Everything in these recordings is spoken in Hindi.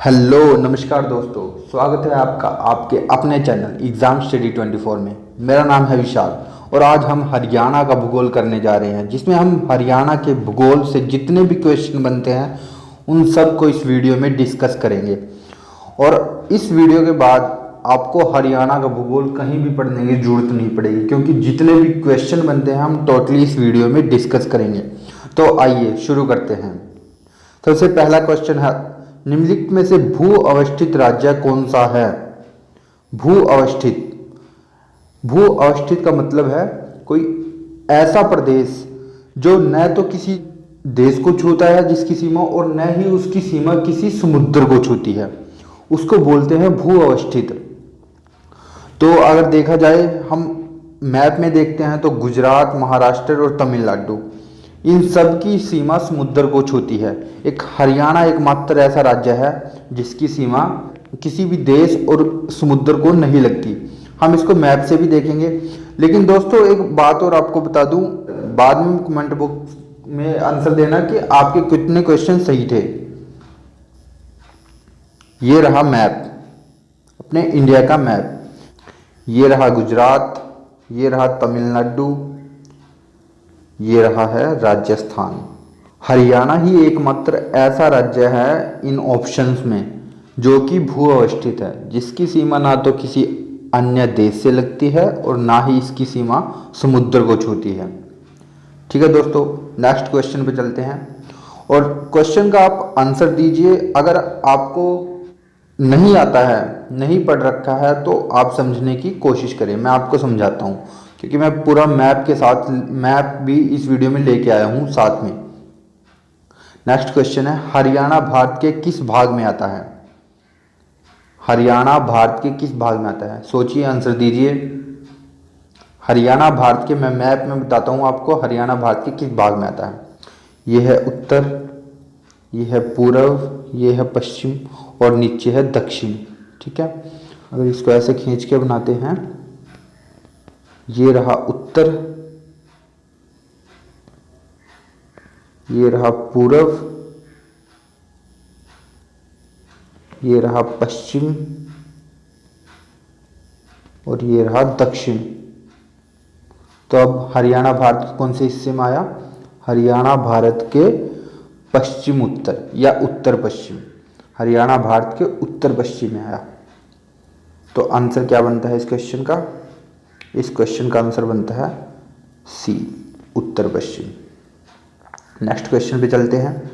हेलो नमस्कार दोस्तों, स्वागत है आपका आपके अपने चैनल एग्ज़ाम स्टडी 24 में। मेरा नाम है विशाल और आज हम हरियाणा का भूगोल करने जा रहे हैं, जिसमें हम हरियाणा के भूगोल से जितने भी क्वेश्चन बनते हैं उन सब को इस वीडियो में डिस्कस करेंगे। और इस वीडियो के बाद आपको हरियाणा का भूगोल कहीं भी पढ़ने की जरूरत नहीं पड़ेगी, क्योंकि जितने भी क्वेश्चन बनते हैं हम टोटली इस वीडियो में डिस्कस करेंगे। तो आइए शुरू करते हैं। सबसे पहला क्वेश्चन है, निम्नलिखित में से भू अवस्थित राज्य कौन सा है? भू अवस्थित, भू अवस्थित का मतलब है कोई ऐसा प्रदेश जो न तो किसी देश को छूता है जिसकी सीमा, और न ही उसकी सीमा किसी समुद्र को छूती है, उसको बोलते हैं भू अवस्थित। तो अगर देखा जाए, हम मैप में देखते हैं तो गुजरात, महाराष्ट्र और तमिलनाडु, इन सब की सीमा समुद्र को छूती है। एक हरियाणा एकमात्र ऐसा राज्य है जिसकी सीमा किसी भी देश और समुद्र को नहीं लगती। हम इसको मैप से भी देखेंगे। लेकिन दोस्तों एक बात और आपको बता दूं, बाद में कमेंट बॉक्स में आंसर देना कि आपके कितने क्वेश्चन सही थे। ये रहा मैप, अपने इंडिया का मैप। ये रहा गुजरात, ये रहा तमिलनाडु, ये रहा है राजस्थान। हरियाणा ही एकमात्र ऐसा राज्य है इन ऑप्शंस में जो कि भू अवस्थित है, जिसकी सीमा ना तो किसी अन्य देश से लगती है और ना ही इसकी सीमा समुद्र को छूती है। ठीक है दोस्तों, नेक्स्ट क्वेश्चन पे चलते हैं और क्वेश्चन का आप आंसर दीजिए। अगर आपको नहीं आता है, नहीं पढ़ रखा है, तो आप समझने की कोशिश करें। मैं आपको समझाता हूँ, क्योंकि मैं पूरा मैप के साथ मैप भी इस वीडियो में लेके आया हूँ साथ में। नेक्स्ट क्वेश्चन है, हरियाणा भारत के किस भाग में आता है? हरियाणा भारत के किस भाग में आता है? सोचिए, आंसर दीजिए। हरियाणा भारत के, मैं मैप में बताता हूँ आपको, हरियाणा भारत के किस भाग में आता है। ये है उत्तर, ये है पूर्व, ये है पश्चिम और नीचे है दक्षिण। ठीक है, अगर इसको ऐसे खींच के बनाते हैं, ये रहा उत्तर, ये रहा पूर्व, ये रहा पश्चिम और ये रहा दक्षिण। तो अब हरियाणा भारत के कौन से हिस्से में आया? हरियाणा भारत के पश्चिम उत्तर या उत्तर पश्चिम। हरियाणा भारत के उत्तर पश्चिम में आया। तो आंसर क्या बनता है इस क्वेश्चन का? इस क्वेश्चन का आंसर बनता है सी, उत्तर पश्चिम। नेक्स्ट क्वेश्चन पे चलते हैं,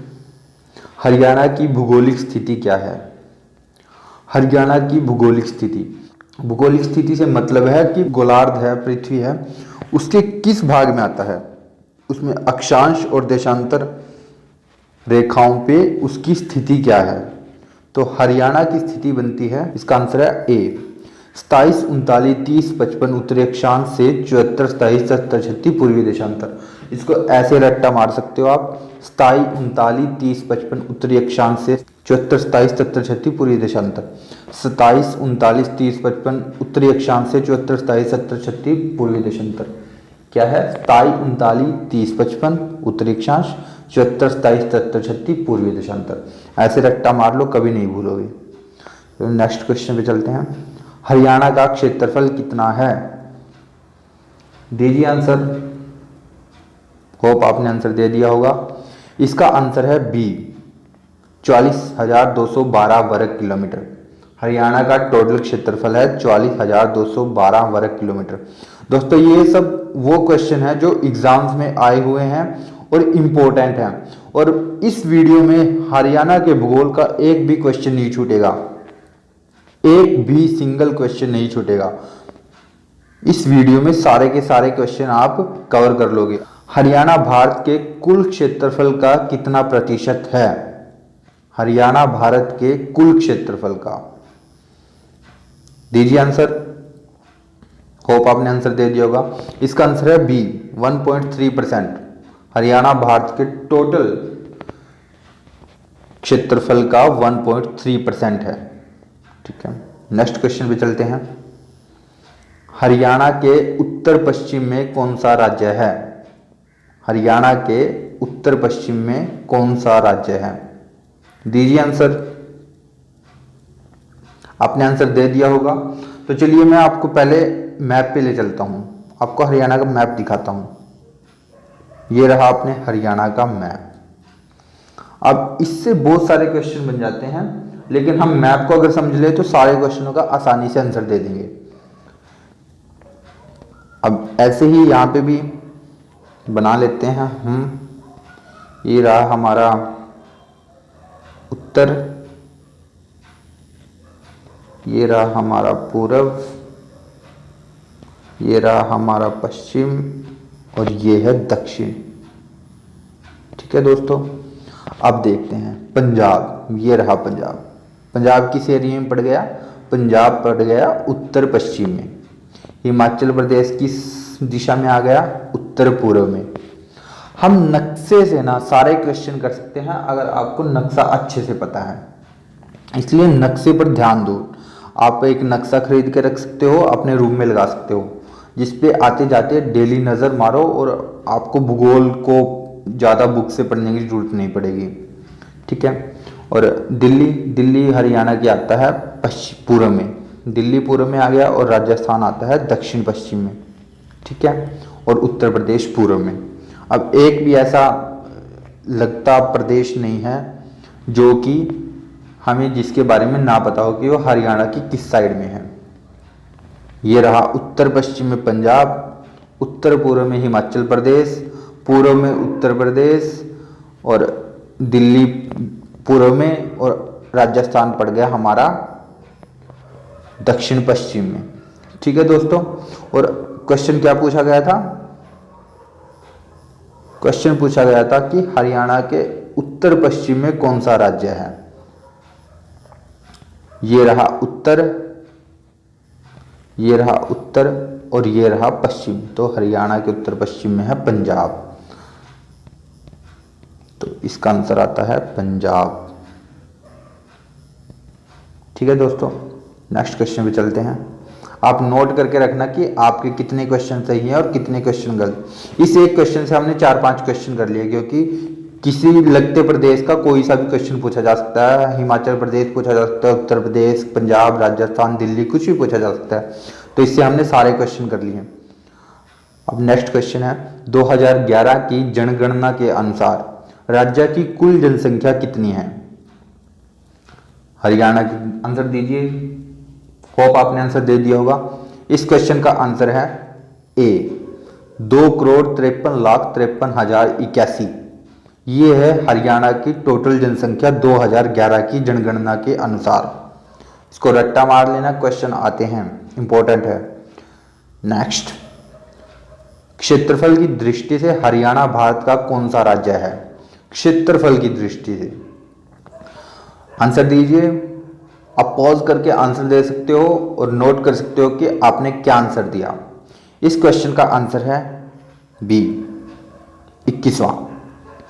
हरियाणा की भौगोलिक स्थिति क्या है? हरियाणा की भौगोलिक स्थिति, भौगोलिक स्थिति से मतलब है कि गोलार्ध है, पृथ्वी है, उसके किस भाग में आता है, उसमें अक्षांश और देशांतर रेखाओं पे उसकी स्थिति क्या है। तो हरियाणा की स्थिति बनती है, इसका आंसर है ए, 27, 39, 30, 55 उत्तरी अक्षांश से 74, 27, 77, 36 पूर्वी देशांतर। इसको ऐसे रट्टा मार सकते हो आप, 27, 39, 30, 55 उत्तरी अक्षांश से 74, 27, 77, 36 पूर्वी देशांतर। 27, 39, 30, 55 उत्तरी अक्षांश से 74, 27, 77, 36 पूर्वी देशांतर। क्या है? 27, 39, 30, 55 उत्तरी अक्षांश, 74, 27, 77, 36 पूर्वी देशांतर। ऐसे रट्टा मार लो, कभी नहीं भूलोगे। तो नेक्स्ट क्वेश्चन पे चलते हैं, हरियाणा का क्षेत्रफल कितना है? दीजिए आंसर। होप आपने आंसर दे दिया होगा। इसका आंसर है बी, 44,212 वर्ग किलोमीटर। हरियाणा का टोटल क्षेत्रफल है 44,212 वर्ग किलोमीटर। दोस्तों ये सब वो क्वेश्चन है जो एग्जाम्स में आए हुए हैं और इम्पोर्टेंट हैं, और इस वीडियो में हरियाणा के भूगोल का एक भी क्वेश्चन नहीं छूटेगा, एक भी सिंगल क्वेश्चन नहीं छूटेगा। इस वीडियो में सारे के सारे क्वेश्चन आप कवर कर लोगे। हरियाणा भारत के कुल क्षेत्रफल का कितना प्रतिशत है? हरियाणा भारत के कुल क्षेत्रफल का, दीजिए आंसर। होप आपने आंसर दे दिया होगा। इसका आंसर है बी, 1.3%। हरियाणा भारत के टोटल क्षेत्रफल का 1.3% है। ठीक है, नेक्स्ट क्वेश्चन पे चलते हैं, हरियाणा के उत्तर पश्चिम में कौन सा राज्य है? हरियाणा के उत्तर पश्चिम में कौन सा राज्य है? दीजिए आंसर। आपने आंसर दे दिया होगा। तो चलिए मैं आपको पहले मैप पे ले चलता हूँ, आपको हरियाणा का मैप दिखाता हूँ। ये रहा अपने हरियाणा का मैप। अब इससे बहुत सारे क्वेश्चन बन जाते हैं, लेकिन हम मैप को अगर समझ ले तो सारे क्वेश्चनों का आसानी से आंसर दे देंगे। अब ऐसे ही यहाँ पे भी बना लेते हैं हम। ये रहा हमारा उत्तर, ये रहा हमारा पूर्व, ये रहा हमारा पश्चिम और ये है दक्षिण। ठीक है दोस्तों, अब देखते हैं पंजाब। ये रहा पंजाब। पंजाब किस एरिया में पड़ गया? पंजाब पड़ गया उत्तर पश्चिम में। हिमाचल प्रदेश किस दिशा में आ गया? उत्तर पूर्व में। हम नक्शे से ना सारे क्वेश्चन कर सकते हैं अगर आपको नक्शा अच्छे से पता है, इसलिए नक्शे पर ध्यान दो। आप एक नक्शा खरीद के रख सकते हो, अपने रूम में लगा सकते हो, जिसपे आते जाते डेली नज़र मारो और आपको भूगोल को ज़्यादा बुक से पढ़ने की जरूरत नहीं पड़ेगी। ठीक है। और दिल्ली हरियाणा की आता है पश्चिम पूर्व में, दिल्ली पूर्व में आ गया, और राजस्थान आता है दक्षिण पश्चिम में। ठीक है। और उत्तर प्रदेश पूर्व में। अब एक भी ऐसा लगता प्रदेश नहीं है जो कि हमें जिसके बारे में ना पता हो कि वो हरियाणा की किस साइड में है। ये रहा उत्तर पश्चिम में पंजाब, उत्तर पूर्व में हिमाचल प्रदेश, पूर्व में उत्तर प्रदेश, और दिल्ली पूर्व में, और राजस्थान पड़ गया हमारा दक्षिण पश्चिम में। ठीक है दोस्तों। और क्वेश्चन क्या पूछा गया था? क्वेश्चन पूछा गया था कि हरियाणा के उत्तर पश्चिम में कौन सा राज्य है। ये रहा उत्तर, ये रहा उत्तर, और ये रहा पश्चिम। तो हरियाणा के उत्तर पश्चिम में है पंजाब, तो इसका आंसर आता है पंजाब। ठीक है दोस्तों, नेक्स्ट क्वेश्चन पे चलते हैं। आप नोट करके रखना कि आपके कितने क्वेश्चन सही हैं और कितने क्वेश्चन गलत। इस एक क्वेश्चन से हमने 4-5 क्वेश्चन कर लिए, क्योंकि किसी लगते प्रदेश का कोई सा भी क्वेश्चन पूछा जा सकता है। हिमाचल प्रदेश पूछा जा सकता है, उत्तर प्रदेश, पंजाब, राजस्थान, दिल्ली, कुछ भी पूछा जा सकता है। तो इससे हमने सारे क्वेश्चन कर लिए। अब नेक्स्ट क्वेश्चन है, 2011 की जनगणना के अनुसार राज्य की कुल जनसंख्या कितनी है? हरियाणा की आंसर दीजिए। होप आपने आंसर दे दिया होगा। इस क्वेश्चन का आंसर है ए, 2,53,53,81। ये है हरियाणा की टोटल जनसंख्या 2011 की जनगणना के अनुसार। इसको रट्टा मार लेना, क्वेश्चन आते हैं, इंपॉर्टेंट है। नेक्स्ट, क्षेत्रफल की दृष्टि से हरियाणा भारत का कौन सा राज्य है? क्षेत्रफल की दृष्टि से आंसर दीजिए। आप पॉज करके आंसर दे सकते हो और नोट कर सकते हो कि आपने क्या आंसर दिया। इस क्वेश्चन का आंसर है बी, 21वां।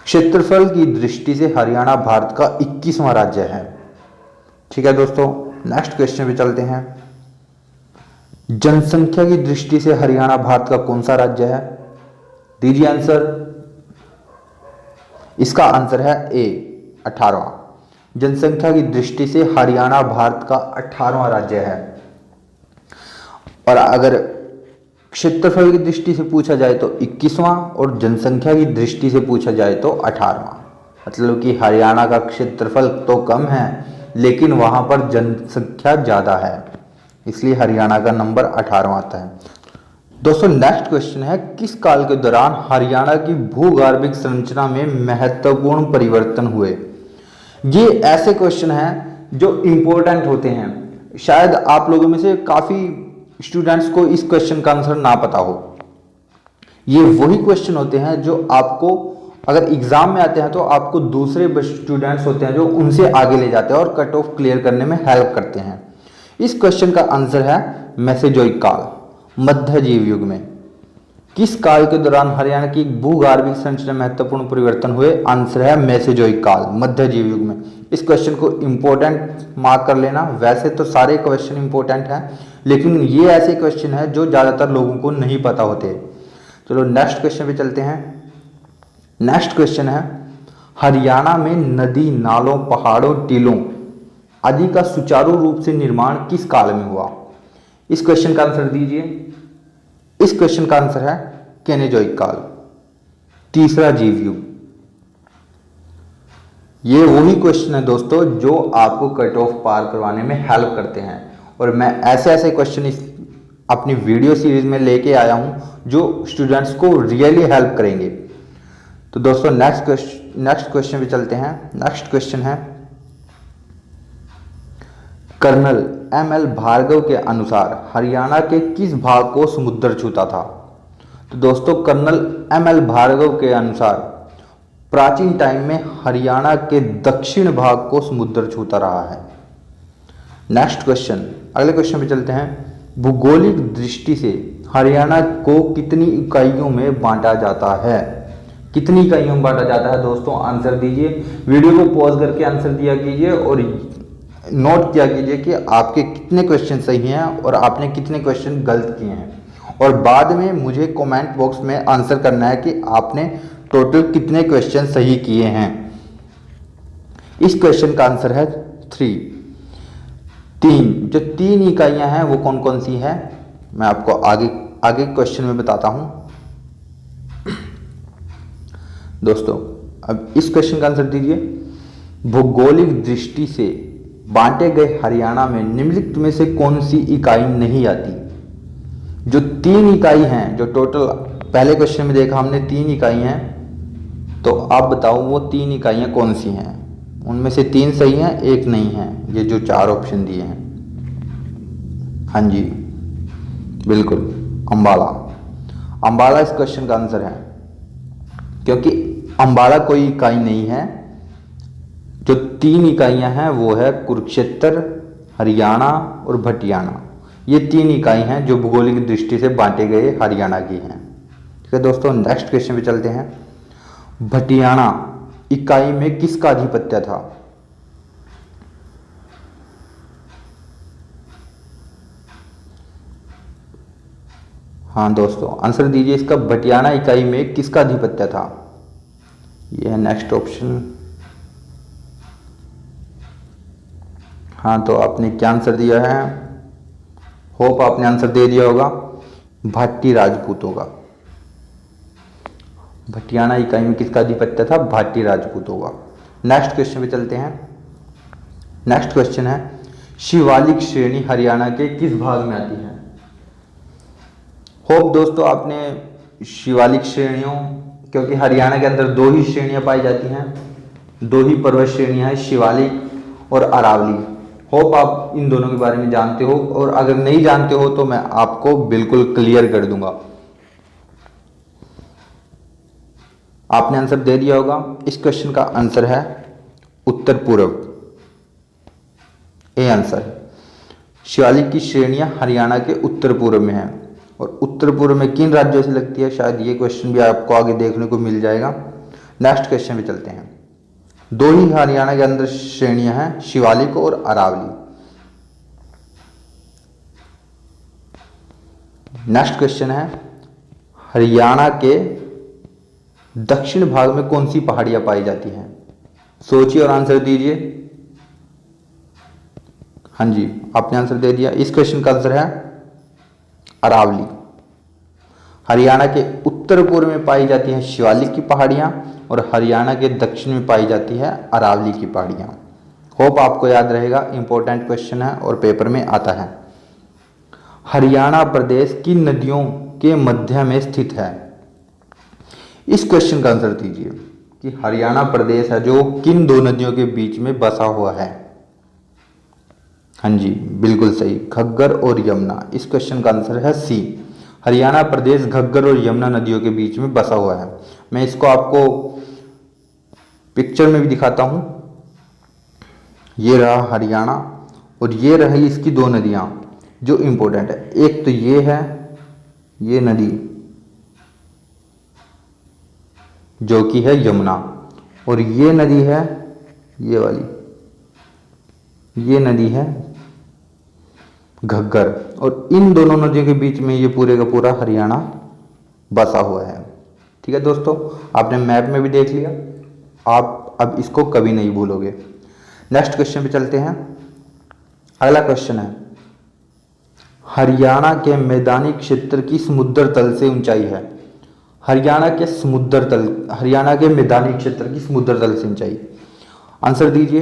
क्षेत्रफल की दृष्टि से हरियाणा भारत का 21वां राज्य है। ठीक है दोस्तों, नेक्स्ट क्वेश्चन पे चलते हैं। जनसंख्या की दृष्टि से हरियाणा भारत का कौन सा राज्य है? दीजिए आंसर। इसका आंसर है ए, 18वां। जनसंख्या की दृष्टि से हरियाणा भारत का 18वां राज्य है। और अगर क्षेत्रफल की दृष्टि से पूछा जाए तो 21वां, और जनसंख्या की दृष्टि से पूछा जाए तो 18वां। मतलब कि हरियाणा का क्षेत्रफल तो कम है, लेकिन वहां पर जनसंख्या ज्यादा है, इसलिए हरियाणा का नंबर 18वां आता है। दोस्तों नेक्स्ट क्वेश्चन है, किस काल के दौरान हरियाणा की भूगर्भिक संरचना में महत्वपूर्ण परिवर्तन हुए? ये ऐसे क्वेश्चन हैं जो इंपॉर्टेंट होते हैं। शायद आप लोगों में से काफी स्टूडेंट्स को इस क्वेश्चन का आंसर ना पता हो। ये वही क्वेश्चन होते हैं जो आपको अगर एग्जाम में आते हैं तो आपको दूसरे स्टूडेंट्स होते हैं जो उनसे आगे ले जाते हैं और कट ऑफ क्लियर करने में हेल्प करते हैं। इस क्वेश्चन का आंसर है मेसोजोइक काल, मध्यजीव युग में। किस काल के दौरान हरियाणा की भूगर्भिक संरचना में महत्वपूर्ण परिवर्तन हुए? आंसर है मेसोजोइक काल, मध्यजीव युग में। इस क्वेश्चन को इंपॉर्टेंट मार्क कर लेना। वैसे तो सारे क्वेश्चन इंपॉर्टेंट हैं, लेकिन ये ऐसे क्वेश्चन हैं जो ज़्यादातर लोगों को नहीं पता होते। चलो नेक्स्ट क्वेश्चन पे चलते हैं। नेक्स्ट क्वेश्चन है, हरियाणा में नदी, नालों, पहाड़ों, टीलों आदि का सुचारू रूप से निर्माण किस काल में हुआ? इस क्वेश्चन का आंसर दीजिए। इस क्वेश्चन का आंसर है केनेजोइक काल, तीसरा जीव युग। ये वही क्वेश्चन है दोस्तों जो आपको कट ऑफ पार करवाने में हेल्प करते हैं, और मैं ऐसे ऐसे क्वेश्चन इस अपनी वीडियो सीरीज में लेके आया हूं जो स्टूडेंट्स को रियली हेल्प करेंगे। तो दोस्तों नेक्स्ट क्वेश्चन पे चलते हैं। नेक्स्ट क्वेश्चन है, कर्नल एम.एल. भार्गव के अनुसार हरियाणा के किस भाग को समुद्र छूता था? तो दोस्तों कर्नल एम.एल. भार्गव के अनुसार प्राचीन टाइम में हरियाणा के दक्षिण भाग को समुद्र छूता रहा है। नेक्स्ट क्वेश्चन, अगले क्वेश्चन पे चलते हैं। भूगोलिक दृष्टि से हरियाणा को कितनी इकाइयों में बांटा जाता है? कितनी इकाइयों में बांटा जाता है दोस्तों? आंसर दीजिए। वीडियो को पॉज करके आंसर दिया कीजिए और नोट किया कीजिए कि आपके कितने क्वेश्चन सही हैं और आपने कितने क्वेश्चन गलत किए हैं, और बाद में मुझे कमेंट बॉक्स में आंसर करना है कि आपने टोटल कितने क्वेश्चन सही किए हैं। इस क्वेश्चन का आंसर है 3। जो 3 इकाइयां हैं वो कौन कौन सी हैं मैं आपको आगे क्वेश्चन में बताता हूं। दोस्तों अब इस क्वेश्चन का आंसर दीजिए। भौगोलिक दृष्टि से बांटे गए हरियाणा में निम्नलिखित में से कौन सी इकाई नहीं आती? जो 3 इकाई हैं, जो टोटल पहले क्वेश्चन में देखा हमने 3 इकाई हैं, तो आप बताओ वो 3 इकाइयां कौन सी हैं? उनमें से 3 सही हैं, 1 नहीं है, ये जो 4 ऑप्शन दिए हैं। हाँ जी बिल्कुल, अंबाला इस क्वेश्चन का आंसर है, क्योंकि अंबाला कोई इकाई नहीं है। जो 3 इकाइयां हैं वो है कुरुक्षेत्र, हरियाणा और भटियाना। ये 3 इकाई हैं जो भूगोलिक दृष्टि से बांटे गए हरियाणा की हैं। ठीक है दोस्तों, नेक्स्ट क्वेश्चन पे चलते हैं। भटियाना इकाई में किसका आधिपत्य था? हाँ दोस्तों आंसर दीजिए इसका। भटियाना इकाई में किसका आधिपत्य था? यह है नेक्स्ट ऑप्शन। हाँ तो आपने क्या आंसर दिया है? होप आपने आंसर दे दिया होगा, भाटी राजपूतों का। भटियाना इकाई में किसका आधिपत्य था? भाटी राजपूतों का। नेक्स्ट क्वेश्चन पे चलते हैं। नेक्स्ट क्वेश्चन है, शिवालिक श्रेणी हरियाणा के किस भाग में आती है? होप दोस्तों आपने शिवालिक श्रेणियों, क्योंकि हरियाणा के अंदर 2 ही श्रेणियां पाई जाती हैं, 2 ही पर्वत श्रेणियां हैं, शिवालिक और अरावली। होप आप इन दोनों के बारे में जानते हो, और अगर नहीं जानते हो तो मैं आपको बिल्कुल क्लियर कर दूंगा। आपने आंसर दे दिया होगा। इस क्वेश्चन का आंसर है उत्तर पूर्व, ए आंसर है। शिवालिक की श्रेणियां हरियाणा के उत्तर पूर्व में हैं, और उत्तर पूर्व में किन राज्यों से लगती है, शायद ये क्वेश्चन भी आपको आगे देखने को मिल जाएगा। नेक्स्ट क्वेश्चन पे चलते हैं। 2 ही हरियाणा के अंदर श्रेणियां हैं, शिवालिक और अरावली। नेक्स्ट क्वेश्चन है, हरियाणा के दक्षिण भाग में कौन सी पहाड़ियां पाई जाती हैं? सोचिए और आंसर दीजिए। हाँ जी आपने आंसर दे दिया। इस क्वेश्चन का आंसर है अरावली। हरियाणा के उत्तर पूर्व में पाई जाती हैं शिवालिक की पहाड़ियां, और हरियाणा के दक्षिण में पाई जाती है अरावली की पहाड़ियां। होप आपको याद रहेगा, इंपॉर्टेंट क्वेश्चन है और पेपर में आता है। हरियाणा प्रदेश किन नदियों के मध्य में स्थित है? इस क्वेश्चन का आंसर दीजिए कि हरियाणा प्रदेश है जो किन 2 नदियों के बीच में बसा हुआ है? हाँ जी बिल्कुल सही, घग्गर और यमुना। इस क्वेश्चन का आंसर है सी, हरियाणा प्रदेश घग्गर और यमुना नदियों के बीच में बसा हुआ है। मैं इसको आपको पिक्चर में भी दिखाता हूं। ये रहा हरियाणा, और ये रही इसकी 2 नदियां जो इंपॉर्टेंट है। एक तो ये है, ये नदी जो कि है यमुना, और ये नदी है, ये वाली, ये नदी है घग्गर, और इन दोनों नदियों के बीच में ये पूरे का पूरा हरियाणा बसा हुआ है। ठीक है दोस्तों, आपने मैप में भी देख लिया, आप अब इसको कभी नहीं भूलोगे। नेक्स्ट क्वेश्चन पे चलते हैं। अगला क्वेश्चन है, हरियाणा के मैदानी क्षेत्र की समुद्र तल से ऊंचाई है। हरियाणा के मैदानी क्षेत्र की समुद्र तल से ऊंचाई, आंसर दीजिए।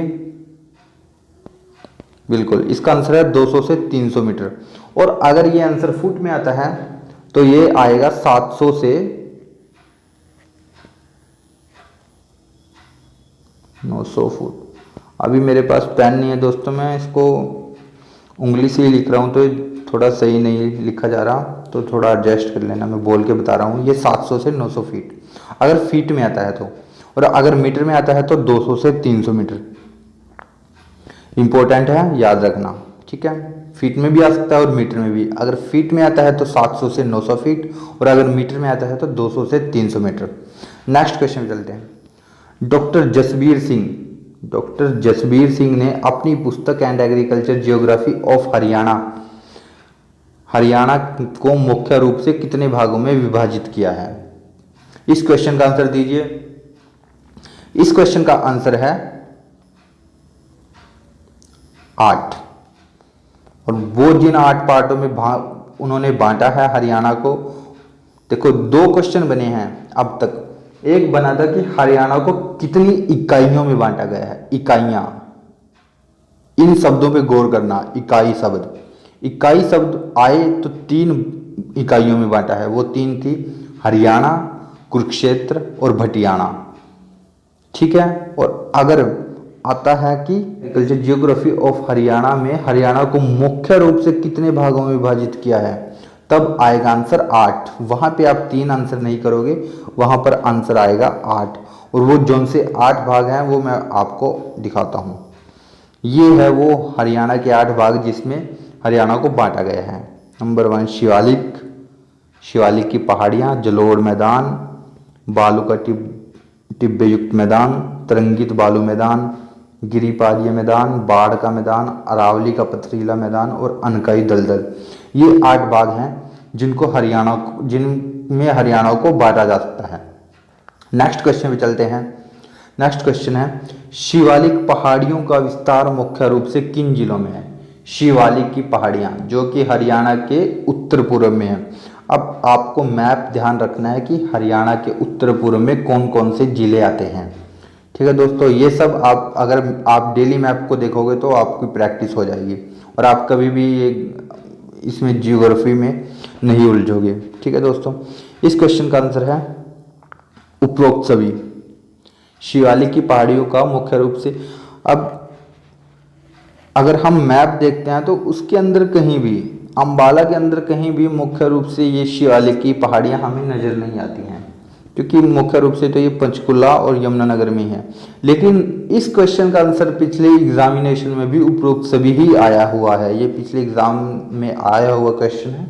बिल्कुल, इसका आंसर है 200 से 300 मीटर। और अगर ये आंसर फुट में आता है तो ये आएगा 700 से 900 फुट। अभी मेरे पास पेन नहीं है दोस्तों, मैं इसको उंगली से ही लिख रहा हूँ तो थोड़ा सही नहीं लिखा जा रहा, तो थोड़ा एडजस्ट कर लेना, मैं बोल के बता रहा हूँ। ये 700 से 900 फीट अगर फीट में आता है तो, और अगर मीटर में आता है तो 200 से 300 मीटर। इंपॉर्टेंट है, याद रखना, ठीक है। फीट में भी आ सकता है और मीटर में भी। अगर फीट में आता है तो 700 से 900 फीट, और अगर मीटर में आता है तो 200 से 300 मीटर। नेक्स्ट क्वेश्चन में चलते हैं। डॉक्टर जसबीर सिंह ने अपनी पुस्तक and agriculture geography of Haryana को मुख्य रूप से कितने भागों में विभाजित किया है? इस क्वेश्चन का आंसर दीजिए। इस क्वेश्चन का आंसर है 8। और वो जिन 8 पार्टों में उन्होंने बांटा है हरियाणा को, देखो 2 क्वेश्चन बने हैं अब तक। एक बना था कि हरियाणा को कितनी इकाइयों में बांटा गया है। इकाइयां, इन शब्दों पे गौर करना। इकाई शब्द आए तो 3 इकाइयों में बांटा है। वो 3 थी हरियाणा, कुरुक्षेत्र और भटियाणा, ठीक है। और अगर आता है कि एग्रीकल्चर जियोग्राफी ऑफ हरियाणा में हरियाणा को मुख्य रूप से कितने भागों में विभाजित किया है, तब आएगा आंसर 8। वहां पे आप 3 आंसर नहीं करोगे, वहां पर आंसर आएगा 8। और वो जोन से 8 भाग हैं वो मैं आपको दिखाता हूं। ये है वो हरियाणा के 8 भाग जिसमें हरियाणा को बांटा गया है। नंबर 1 शिवालिक की पहाड़ियाँ, जलोढ़ मैदान, बालू का टिब्बे युक्त मैदान, तरंगित बालू मैदान, गिरिपादीय मैदान, बाढ़ का मैदान, अरावली का पथरीला मैदान और अनकाई दलदल। ये 8 भाग हैं जिनमें हरियाणा को बांटा जा सकता है। नेक्स्ट क्वेश्चन पे चलते हैं। नेक्स्ट क्वेश्चन है, शिवालिक पहाड़ियों का विस्तार मुख्य रूप से किन जिलों में है? शिवालिक की पहाड़ियां जो कि हरियाणा के उत्तर पूर्व में है। अब आपको मैप ध्यान रखना है कि हरियाणा के उत्तर पूर्व में कौन कौन से जिले आते हैं, ठीक है दोस्तों। ये सब आप अगर आप डेली मैप को देखोगे तो आपकी प्रैक्टिस हो जाएगी और आप कभी भी इसमें जियोग्राफी में नहीं उलझोगे, ठीक है दोस्तों। इस क्वेश्चन का आंसर है उपरोक्त सभी। शिवालिक की पहाड़ियों का मुख्य रूप से, अब अगर हम मैप देखते हैं तो उसके अंदर कहीं भी, अंबाला के अंदर कहीं भी मुख्य रूप से ये शिवालिक की पहाड़ियां हमें नजर नहीं आती हैं, क्योंकि मुख्य रूप से तो ये पंचकुला और यमुनानगर में है। लेकिन इस क्वेश्चन का आंसर पिछले एग्जामिनेशन में भी उपरोक्त सभी ही आया हुआ है। ये पिछले एग्जाम में आया हुआ क्वेश्चन है,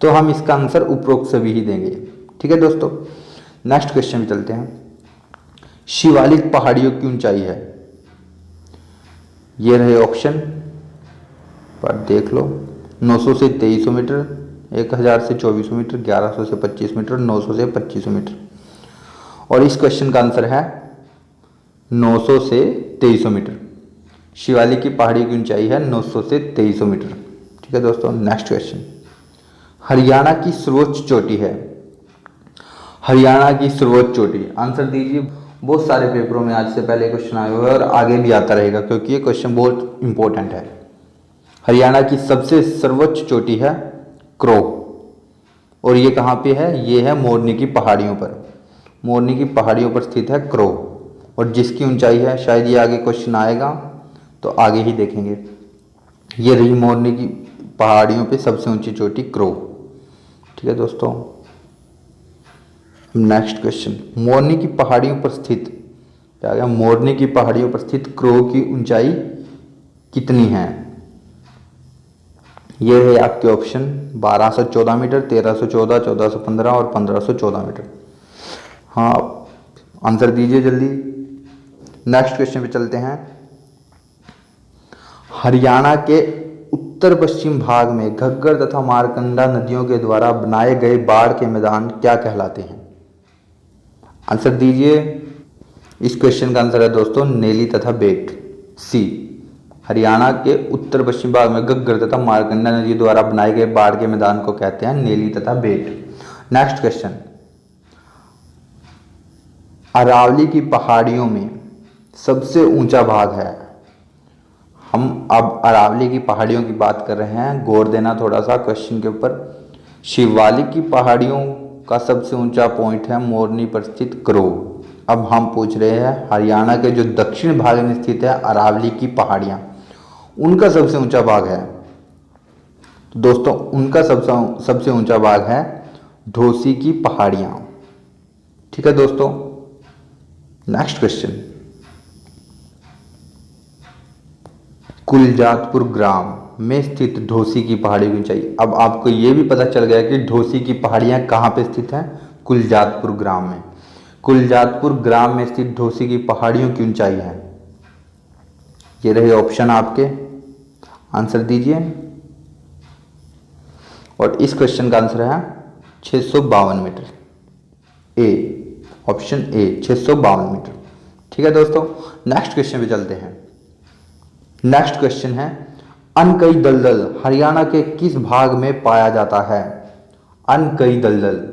तो हम इसका आंसर उपरोक्त सभी ही देंगे, ठीक है दोस्तों। नेक्स्ट क्वेश्चन में चलते हैं। शिवालिक पहाड़ियों की ऊंचाई है, ये रहे ऑप्शन पर देख लो। 900 से 2300 मीटर, 1000 से 2400 मीटर, 1100 से 25 मीटर, 900 से 2500 मीटर। और इस क्वेश्चन का आंसर है 900 से 2300 मीटर। शिवालिक की पहाड़ी की ऊंचाई है 900 से 2300 मीटर, ठीक है दोस्तों। नेक्स्ट क्वेश्चन, हरियाणा की सर्वोच्च चोटी है। हरियाणा की सर्वोच्च चोटी, आंसर दीजिए। बहुत सारे पेपरों में आज से पहले क्वेश्चन आए हुए हैं और आगे भी आता रहेगा, क्योंकि ये क्वेश्चन बहुत इंपॉर्टेंट है। हरियाणा की सबसे सर्वोच्च चोटी है क्रो, और ये कहाँ पे है? ये है मोरनी की पहाड़ियों पर। मोरनी की पहाड़ियों पर स्थित है क्रो, और जिसकी ऊंचाई है, शायद ये आगे क्वेश्चन आएगा तो आगे ही देखेंगे। ये रही मोरनी की पहाड़ियों पे सबसे ऊंची चोटी क्रो, ठीक है दोस्तों। नेक्स्ट क्वेश्चन, मोरनी की पहाड़ियों पर स्थित, क्या गया? मोरनी की पहाड़ियों पर स्थित क्रो की ऊंचाई कितनी है? ये है आपके ऑप्शन 1214 मीटर, 1314, 1415 और 1514 मीटर। हाँ, आंसर दीजिए जल्दी। नेक्स्ट क्वेश्चन पे चलते हैं। हरियाणा के उत्तर पश्चिम भाग में घग्गर तथा मारकंडा नदियों के द्वारा बनाए गए बाढ़ के मैदान क्या कहलाते हैं? आंसर दीजिए। इस क्वेश्चन का आंसर है दोस्तों नेली तथा बेट, सी। हरियाणा के उत्तर पश्चिम भाग में घग्गर तथा मारकंडा नदी द्वारा बनाए गए बाढ़ के मैदान को कहते हैं नेली तथा बेट। नेक्स्ट क्वेश्चन, अरावली की पहाड़ियों में सबसे ऊंचा भाग है। हम अब अरावली की पहाड़ियों की बात कर रहे हैं, गौर देना थोड़ा सा क्वेश्चन के ऊपर। शिवालिक की पहाड़ियों का सबसे ऊंचा पॉइंट है मोरनी पर स्थित करोग। अब हम पूछ रहे हैं हरियाणा के जो दक्षिण भाग में स्थित है अरावली की पहाड़ियां, उनका सबसे ऊंचा भाग है। तो दोस्तों उनका सबसे ऊंचा भाग है ढोसी की पहाड़ियां। ठीक है दोस्तों। नेक्स्ट क्वेश्चन, कुलजातपुर ग्राम में स्थित ढोसी की पहाड़ी की ऊंचाई। अब आपको यह भी पता चल गया कि ढोसी की पहाड़ियां कहां पे स्थित हैं, कुलजातपुर ग्राम में। कुलजातपुर ग्राम में स्थित ढोसी की पहाड़ियों की ऊंचाई है, ये रहे ऑप्शन आपके, आंसर दीजिए। और इस क्वेश्चन का आंसर है 652 मीटर, ए, ऑप्शन ए 652 मीटर। ठीक है दोस्तों, नेक्स्ट क्वेश्चन पे चलते हैं। नेक्स्ट क्वेश्चन है अनकई दलदल हरियाणा के किस भाग में पाया जाता है। अनकई दलदल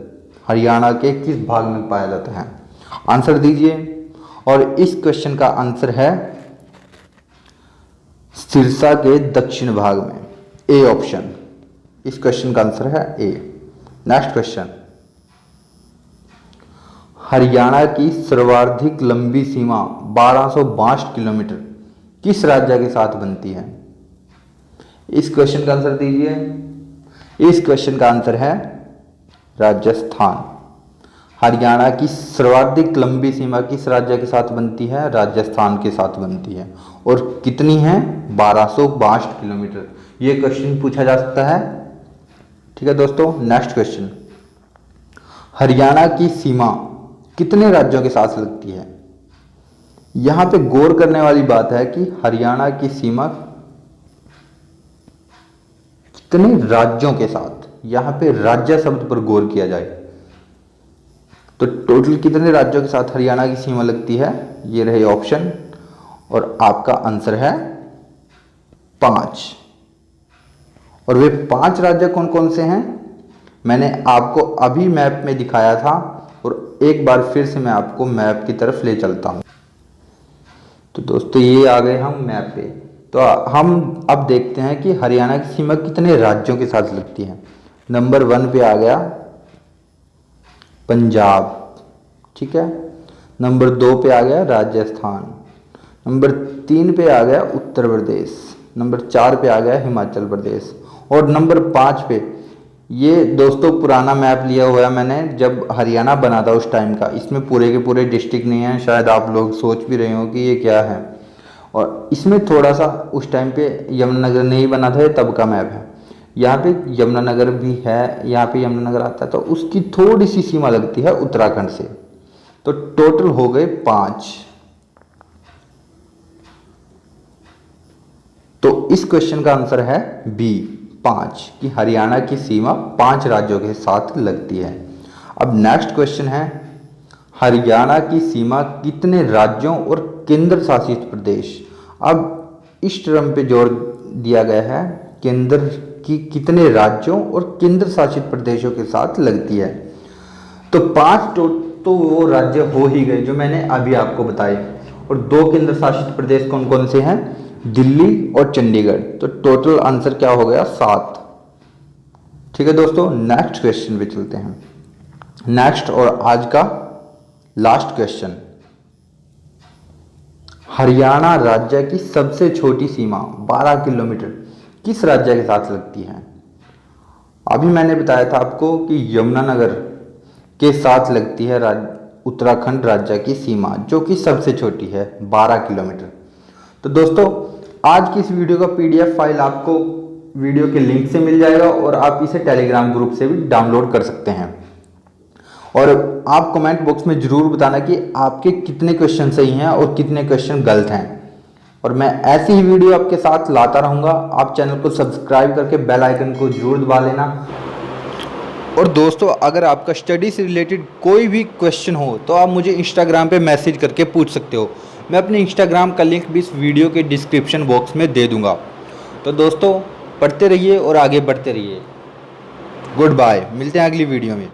हरियाणा के किस भाग में पाया जाता है, आंसर दीजिए। और इस क्वेश्चन का आंसर है सिरसा के दक्षिण भाग में, ए ऑप्शन। इस क्वेश्चन का आंसर है ए। नेक्स्ट क्वेश्चन, हरियाणा की सर्वाधिक लंबी सीमा 1262 किलोमीटर किस राज्य के साथ बनती है। इस क्वेश्चन का आंसर दीजिए। इस क्वेश्चन का आंसर है राजस्थान। हरियाणा की सर्वाधिक लंबी सीमा किस राज्य के साथ बनती है, राजस्थान के साथ बनती है। और कितनी है, 1262 किलोमीटर। ये क्वेश्चन पूछा जा सकता है। ठीक है दोस्तों, नेक्स्ट क्वेश्चन, हरियाणा की सीमा कितने राज्यों के साथ लगती है। यहां पे गौर करने वाली बात है कि हरियाणा की सीमा कितने राज्यों के साथ, यहां पे राज्य शब्द पर गौर किया जाए तो टोटल कितने राज्यों के साथ हरियाणा की सीमा लगती है, ये रहे ऑप्शन। और आपका आंसर है 5। और वे 5 राज्य कौन कौन से हैं, मैंने आपको अभी मैप में दिखाया था और एक बार फिर से मैं आपको मैप की तरफ ले चलता हूं। तो दोस्तों ये आ गए हम मैप पे। तो हम अब देखते हैं कि हरियाणा की सीमा कितने राज्यों के साथ लगती है। नंबर 1 पे आ गया पंजाब, ठीक है। नंबर 2 पे आ गया राजस्थान। नंबर 3 पे आ गया उत्तर प्रदेश। नंबर 4 पे आ गया हिमाचल प्रदेश। और नंबर 5 पे, ये दोस्तों पुराना मैप लिया हुआ है मैंने, जब हरियाणा बना था उस टाइम का। इसमें पूरे के पूरे डिस्ट्रिक्ट नहीं है, शायद आप लोग सोच भी रहे हो कि ये क्या है। और इसमें थोड़ा सा उस टाइम पे यमुनानगर नहीं बना था, ये तब का मैप है। यहाँ पे यमुनानगर भी है, यहाँ पे यमुनानगर आता है, तो उसकी थोड़ी सी सीमा लगती है उत्तराखंड से। तो टोटल हो गए 5। तो इस क्वेश्चन का आंसर है बी 5, कि हरियाणा की सीमा 5 राज्यों के साथ लगती है। अब नेक्स्ट क्वेश्चन है हरियाणा की सीमा कितने राज्यों और केंद्र शासित प्रदेश। अब इस टर्म पे जोर दिया गया है, केंद्र की कितने राज्यों और केंद्र शासित प्रदेशों के साथ लगती है। तो 5 तो वो राज्य हो ही गए जो मैंने अभी आपको बताए। और 2 केंद्र शासित प्रदेश कौन कौन से हैं, दिल्ली और चंडीगढ़। तो टोटल आंसर क्या हो गया, 7। ठीक है दोस्तों, नेक्स्ट क्वेश्चन पे चलते हैं। नेक्स्ट और आज का लास्ट क्वेश्चन, हरियाणा राज्य की सबसे छोटी सीमा 12 किलोमीटर किस राज्य के साथ लगती है। अभी मैंने बताया था आपको कि यमुनानगर के साथ लगती है उत्तराखंड राज्य की सीमा, जो कि सबसे छोटी है 12 किलोमीटर। तो दोस्तों आज की इस वीडियो का पीडीएफ फाइल आपको वीडियो के लिंक से मिल जाएगा और आप इसे टेलीग्राम ग्रुप से भी डाउनलोड कर सकते हैं। और आप कमेंट बॉक्स में जरूर बताना कि आपके कितने क्वेश्चन सही हैं और कितने क्वेश्चन गलत हैं। और मैं ऐसी ही वीडियो आपके साथ लाता रहूँगा। आप चैनल को सब्सक्राइब करके बेल आइकन को जरूर दबा लेना। और दोस्तों अगर आपका स्टडी से रिलेटेड कोई भी क्वेश्चन हो तो आप मुझे इंस्टाग्राम पे मैसेज करके पूछ सकते हो। मैं अपने इंस्टाग्राम का लिंक भी इस वीडियो के डिस्क्रिप्शन बॉक्स में दे दूंगा। तो दोस्तों पढ़ते रहिए और आगे बढ़ते रहिए। गुड बाय, मिलते हैं अगली वीडियो में।